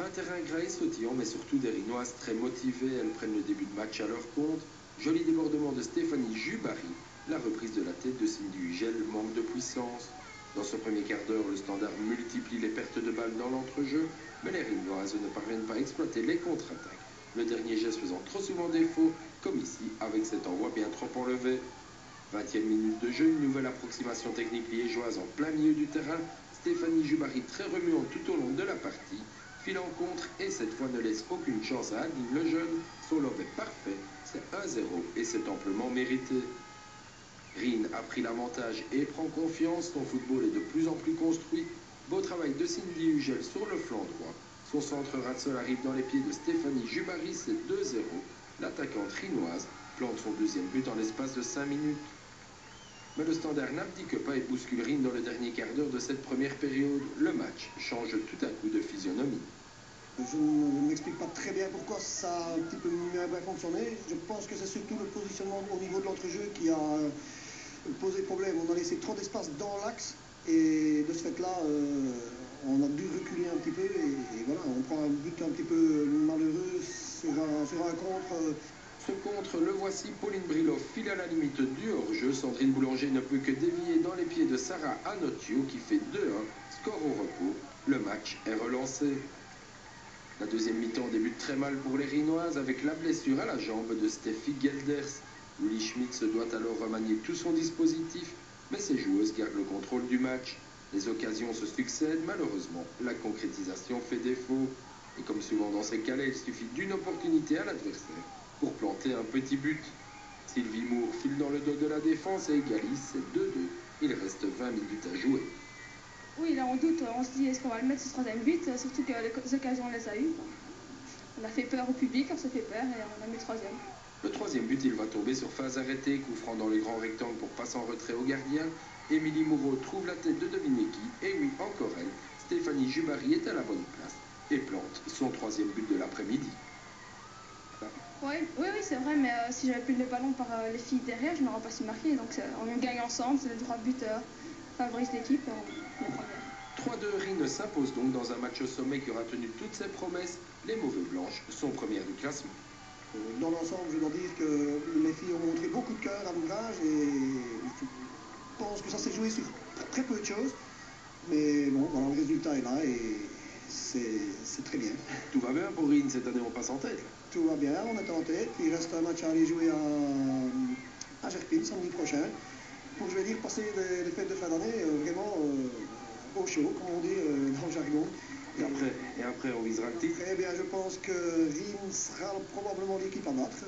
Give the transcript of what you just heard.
Un terrain gras et sautillant, mais surtout des Rinoises très motivées. Elles prennent le début de match à leur compte. Joli débordement de Stéphanie Jubary. La reprise de la tête de Cindy Hugel manque de puissance. Dans ce premier quart d'heure, le Standard multiplie les pertes de balles dans l'entrejeu, mais les Rinoises ne parviennent pas à exploiter les contre-attaques. Le dernier geste faisant trop souvent défaut, comme ici, avec cet envoi bien trop enlevé. 20e minute de jeu, une nouvelle approximation technique liégeoise en plein milieu du terrain. Stéphanie Jubary, très remuante tout au long de la partie, file en contre et cette fois ne laisse aucune chance à Adeline Lejeune. Son lob est parfait, c'est 1-0 et c'est amplement mérité. Rin a pris l'avantage et prend confiance. Son football est de plus en plus construit. Beau travail de Cindy Hugel sur le flanc droit. Son centre Ratsol arrive dans les pieds de Stéphanie Jubary, c'est 2-0. L'attaquante rinoise plante son deuxième but en l'espace de 5 minutes. Mais le Standard n'abdique pas et bouscule Rin dans le dernier quart d'heure de cette première période. Le match change tout à coup de physionomie. Je ne m'explique pas très bien pourquoi ça a un petit peu moins bien fonctionné. Je pense que c'est surtout le positionnement au niveau de l'entrejeu qui a posé problème. On a laissé trop d'espace dans l'axe et de ce fait-là, on a dû reculer un petit peu et voilà, on prend un but un petit peu malheureux sur un contre. Ce contre, le voici, Pauline Brilov file à la limite du hors-jeu. Sandrine Boulanger ne peut que dévier dans les pieds de Sarah Anotio qui fait 2-1, score au repos. Le match est relancé. La deuxième mi-temps débute très mal pour les Rinoises avec la blessure à la jambe de Steffi Gelders. Louis Schmitz doit alors remanier tout son dispositif, mais ses joueuses gardent le contrôle du match. Les occasions se succèdent, malheureusement, la concrétisation fait défaut. Et comme souvent dans ces cas-là, il suffit d'une opportunité à l'adversaire pour planter un petit but. Sylvie Moore file dans le dos de la défense et égalise, c'est 2-2. Il reste 20 minutes à jouer. Oui, là on doute, on se dit est-ce qu'on va le mettre ce troisième but, surtout que les occasions on les a eues. On a fait peur au public, on s'est fait peur et on a mis le troisième. Le troisième but, il va tomber sur phase arrêtée, coup franc dans le grand rectangle pour passer en retrait au gardien. Émilie Moreau trouve la tête de Dominecki, et oui, encore elle, Stéphanie Jubary est à la bonne place et plante son troisième but de l'après-midi. Oui, c'est vrai, mais si j'avais plus le ballon par les filles derrière, je n'aurais pas su marquer. Donc on gagne ensemble, c'est les trois buts favorisent l'équipe, la première. 3-2, Rin s'impose donc dans un match au sommet qui aura tenu toutes ses promesses. Les Mauvais Blanches sont premières du classement. Dans l'ensemble, je dois dire que les filles ont montré beaucoup de cœur à l'ouvrage et je pense que ça s'est joué sur très peu de choses. Mais bon, voilà, le résultat est là et c'est très bien. Tout va bien pour Rin, cette année on passe en tête. Tout va bien, on est en tête. Il reste un match à aller jouer à Gerpine samedi prochain. Pour, je vais dire, passer les fêtes de fin d'année vraiment au chaud, comme on dit dans le jargon. Et après, on visera le titre. Eh bien, je pense que Rin sera probablement l'équipe à battre.